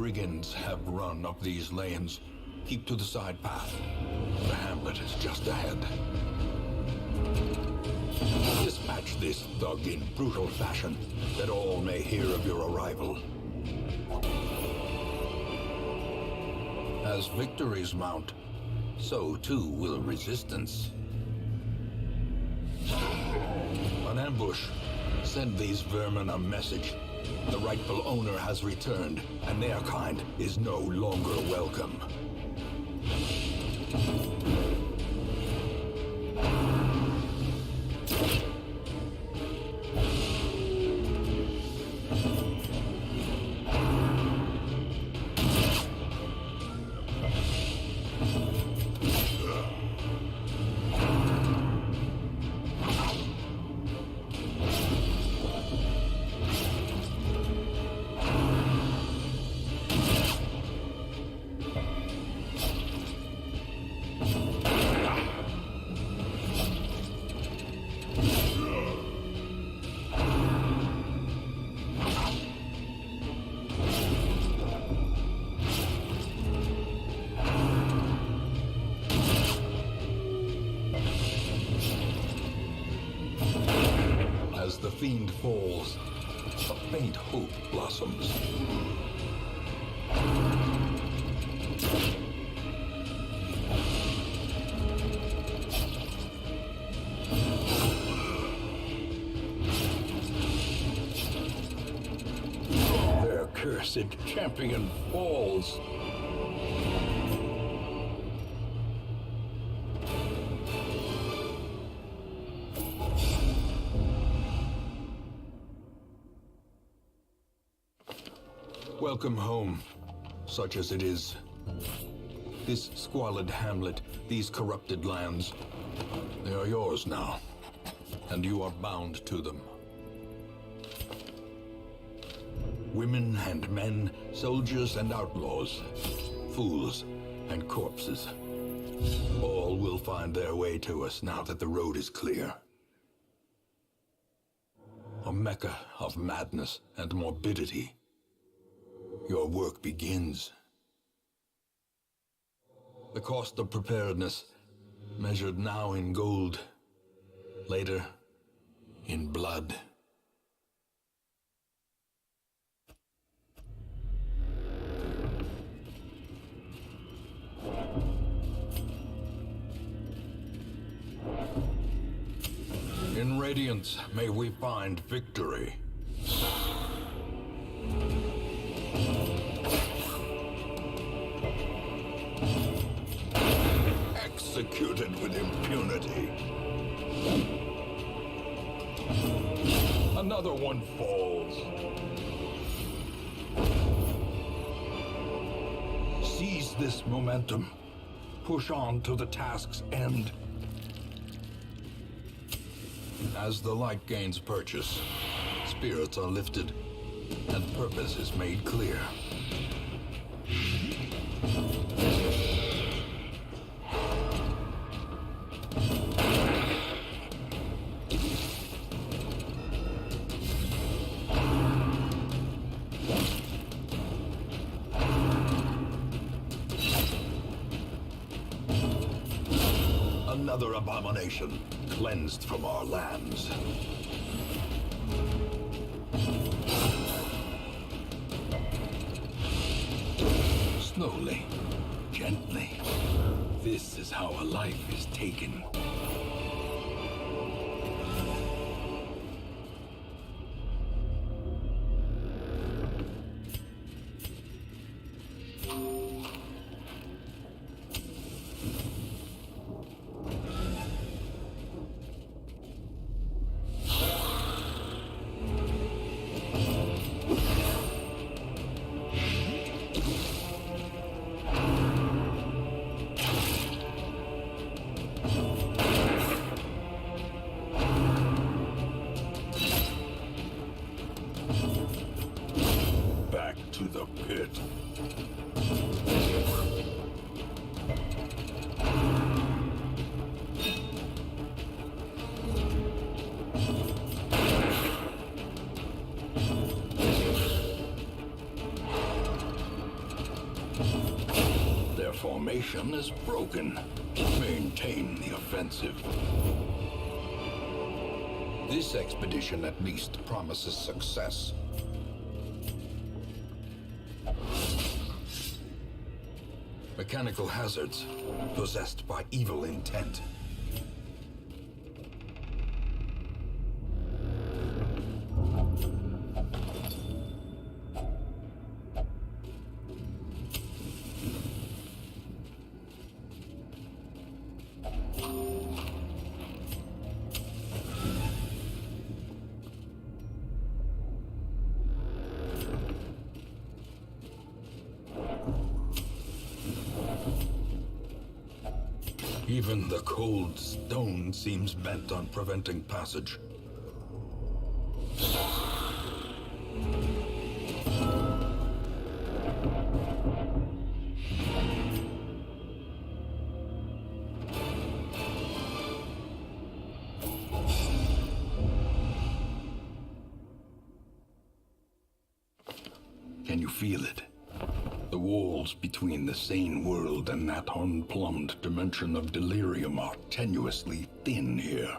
brigands have run up these lanes. Keep to the side path. The hamlet is just ahead. Dispatch this thug in brutal fashion, that all may hear of your arrival. As victories mount, so too will resistance. An ambush. Send these vermin a message. The rightful owner has returned, and their kind is no longer welcome. As the fiend falls, a faint hope blossoms. Their cursed champion falls. Welcome home, such as it is. This squalid hamlet, these corrupted lands, they are yours now, and you are bound to them. Women and men, soldiers and outlaws, fools and corpses, all will find their way to us now that the road is clear. A mecca of madness and morbidity. Your work begins. The cost of preparedness, measured now in gold, later in blood. In Radiance, may we find victory. Executed with impunity. Another one falls. Seize this momentum. Push on to the task's end. As the light gains purchase, spirits are lifted, and purpose is made clear. Another abomination cleansed from our lands. Slowly, gently. This is how a life is taken. formation is broken. Maintain the offensive. This expedition at least promises success. Mechanical hazards possessed by evil intent. Even the cold stone seems bent on preventing passage. Can you feel it? The walls between the sane world and that unplumbed dimension of delirium are tenuously thin here.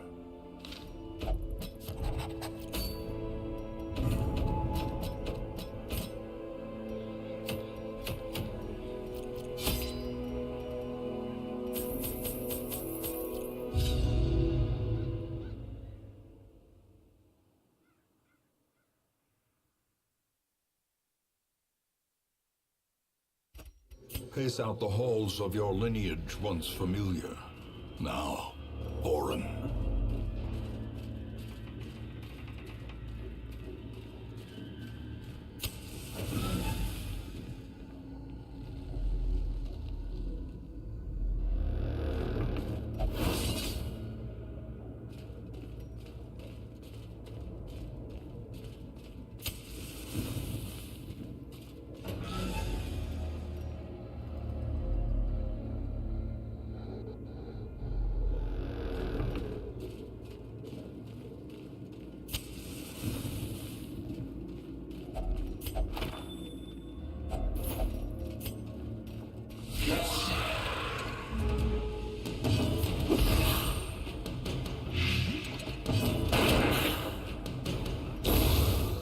Pace out the halls of your lineage once familiar, now foreign.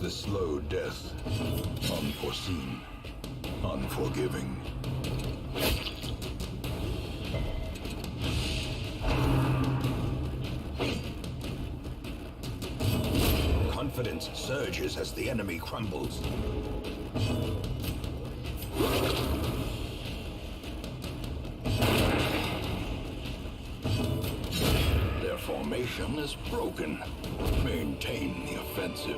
Slow death, unforeseen, unforgiving. Confidence surges as the enemy crumbles. Their formation is broken. Maintain the offensive.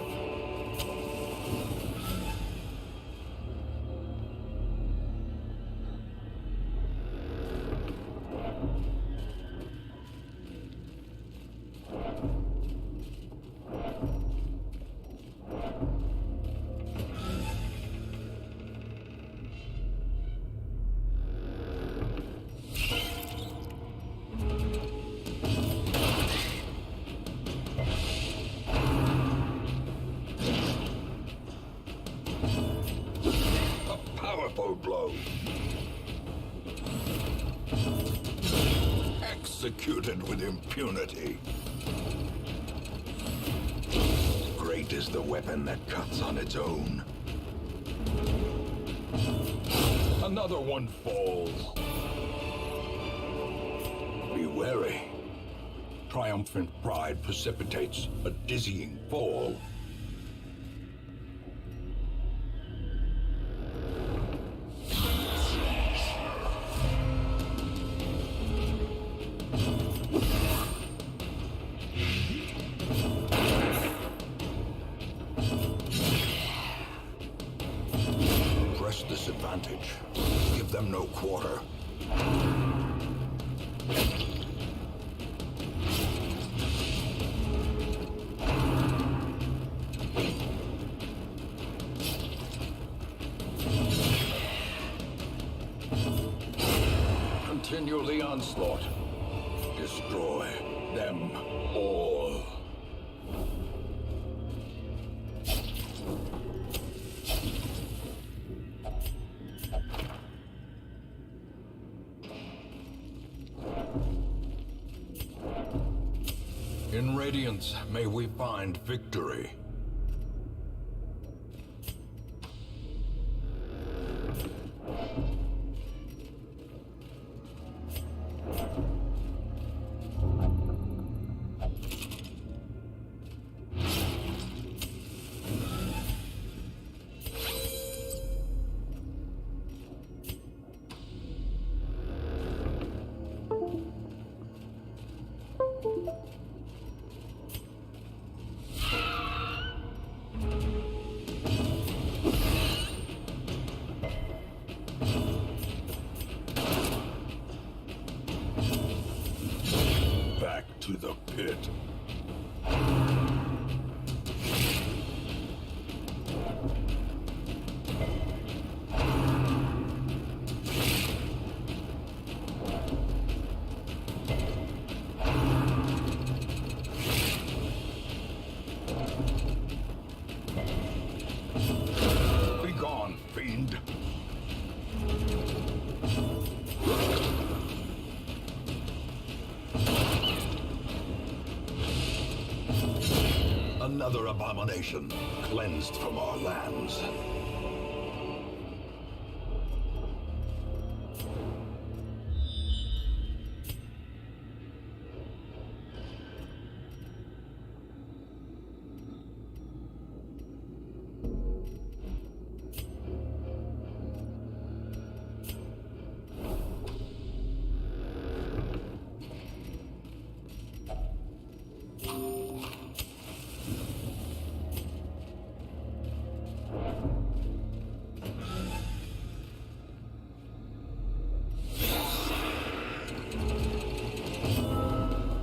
Powerful blow. Executed with impunity. Great is the weapon that cuts on its own. Another one falls. Be wary. Triumphant pride precipitates a dizzying fall. Disadvantage. Give them no quarter. Continue the onslaught. Destroy them all. In Radiance, may we find victory. Back to the pit. Be gone, fiend. Another abomination cleansed from our lands.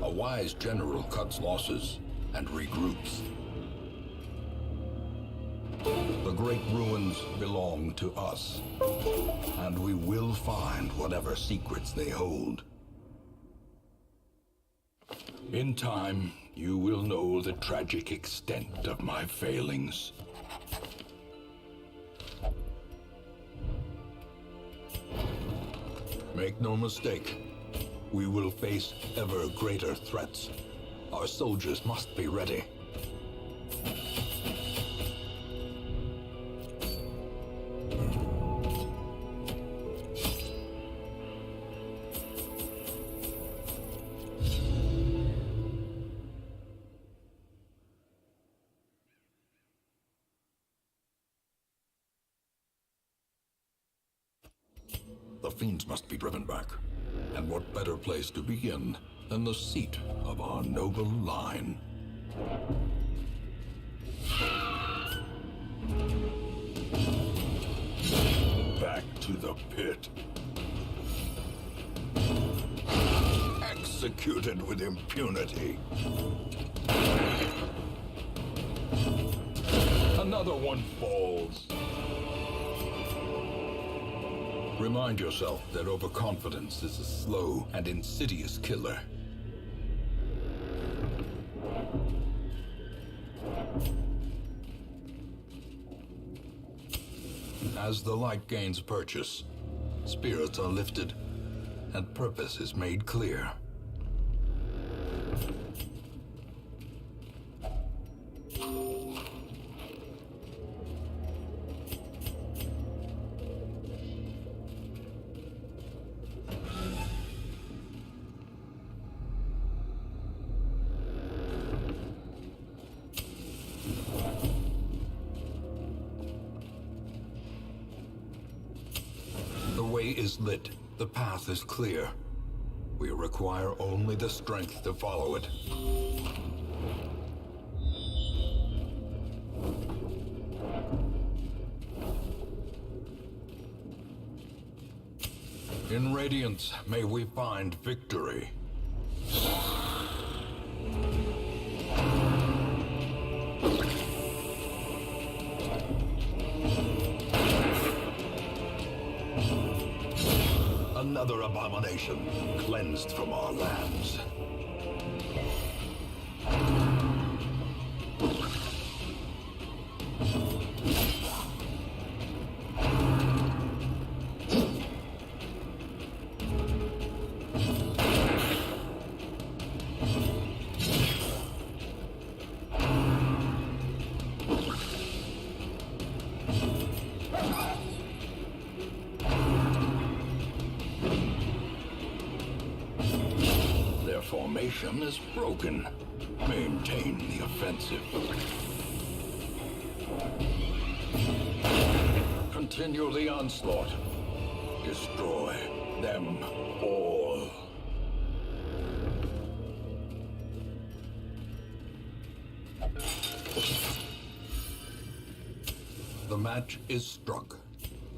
A wise general cuts losses and regroups. The great ruins belong to us, and we will find whatever secrets they hold. In time, you will know the tragic extent of my failings. Make no mistake, we will face ever greater threats. Our soldiers must be ready. The fiends must be driven back. And what better place to begin than the seat of our noble line? Back to the pit. Executed with impunity. Another one falls. Remind yourself that overconfidence is a slow and insidious killer. As the light gains purchase, spirits are lifted, and purpose is made clear. The way is lit. The path is clear. We require only the strength to follow it. In Radiance, may we find victory. Another abomination cleansed from our lands. Their formation is broken. Maintain the offensive. Continue the onslaught. Destroy them all. The match is struck.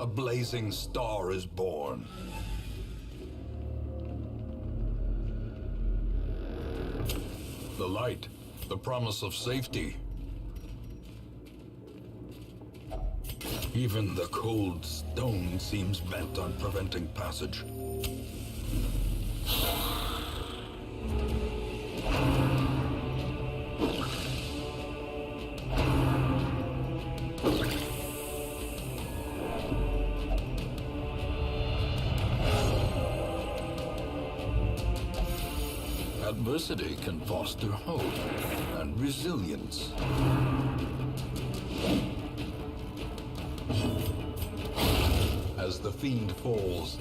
A blazing star is born. The light, the promise of safety. Even the cold stone seems bent on preventing passage. Adversity can foster hope and resilience. As the fiend falls,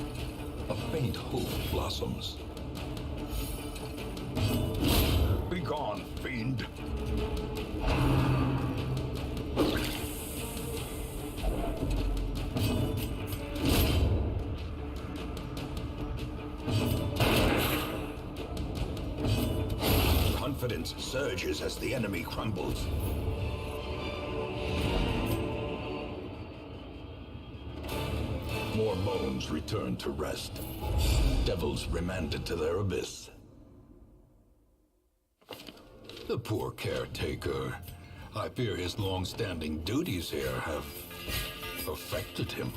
a faint hope blossoms. Begone, fiend! Confidence surges as the enemy crumbles. More moans return to rest. Devils remanded to their abyss. The poor caretaker. I fear his long-standing duties here have affected him.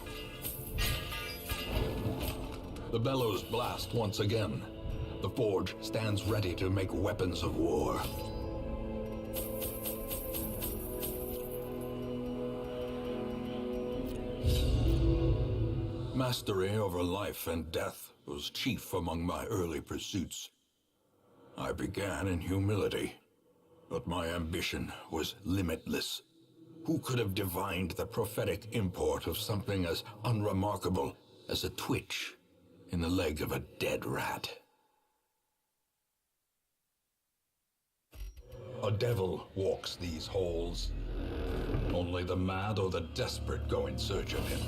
The bellows blast once again. The forge stands ready to make weapons of war. Mastery over life and death was chief among my early pursuits. I began in humility, but my ambition was limitless. Who could have divined the prophetic import of something as unremarkable as a twitch in the leg of a dead rat? A devil walks these halls. Only the mad or the desperate go in search of him.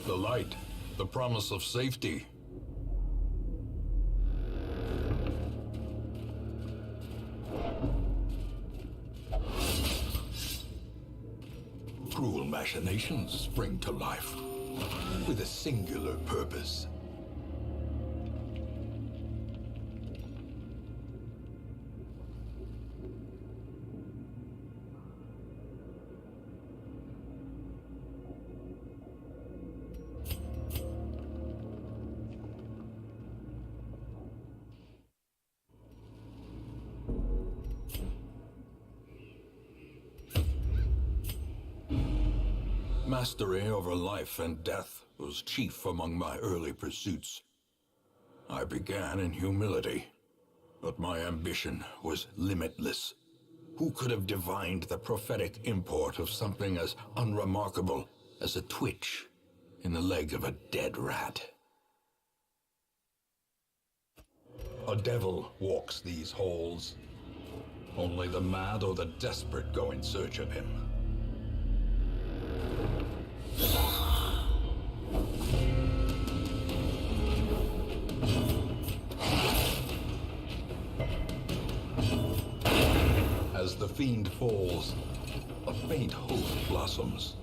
The light, the promise of safety. Cruel machinations spring to life with a singular purpose. Mastery over life and death was chief among my early pursuits. I began in humility, but my ambition was limitless. Who could have divined the prophetic import of something as unremarkable as a twitch in the leg of a dead rat? A devil walks these halls. Only the mad or the desperate go in search of him. As the fiend falls, a faint hope blossoms.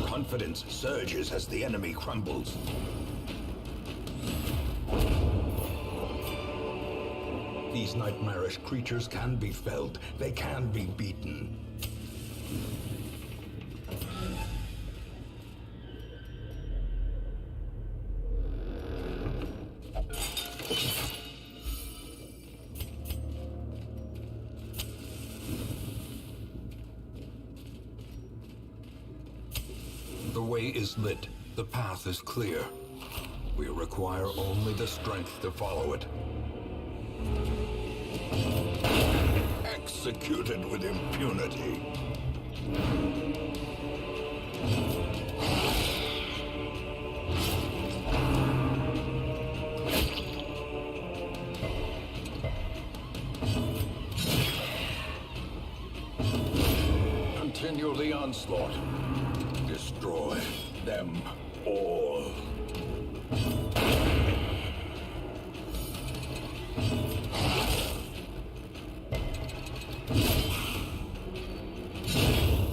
Confidence surges as the enemy crumbles. These nightmarish creatures can be felled. They can be beaten. The way is lit. The path is clear. We require only the strength to follow it. executed with impunity. Continue the onslaught. Destroy them all.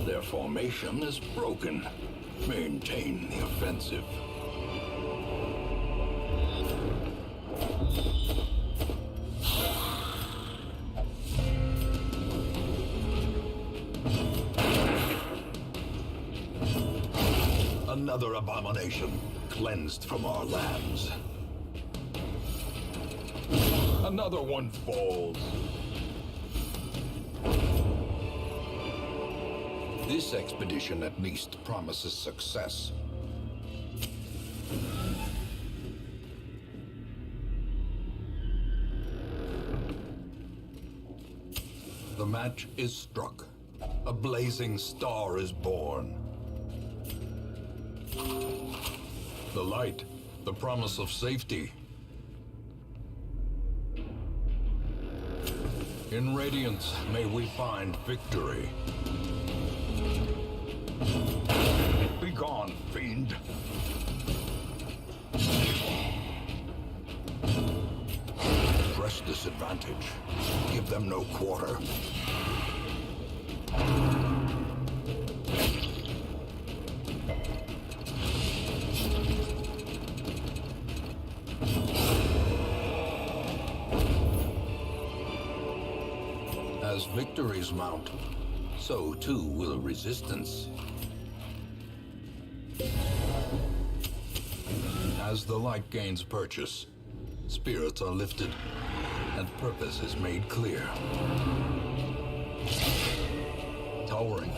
Their formation is broken. Maintain the offensive. Another abomination cleansed from our lands. Another one falls. This expedition at least promises success. The match is struck. A blazing star is born. The light, the promise of safety. In Radiance, may we find victory. Be gone, fiend. Press this advantage. Give them no quarter. As victories mount, so too will resistance. As the light gains purchase, spirits are lifted, and purpose is made clear. Towering,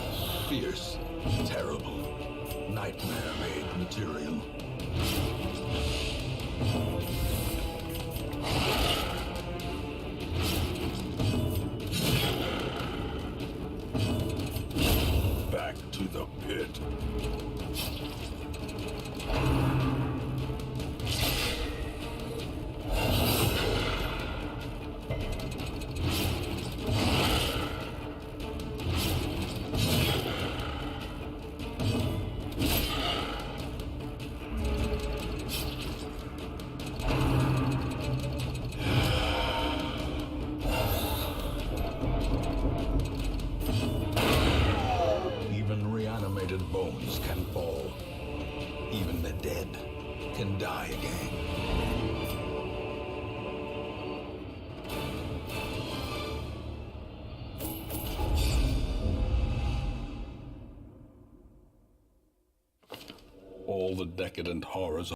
fierce, terrible, nightmare-made material. Back to the pit. Bones can fall. Even the dead can die again. All the decadent horrors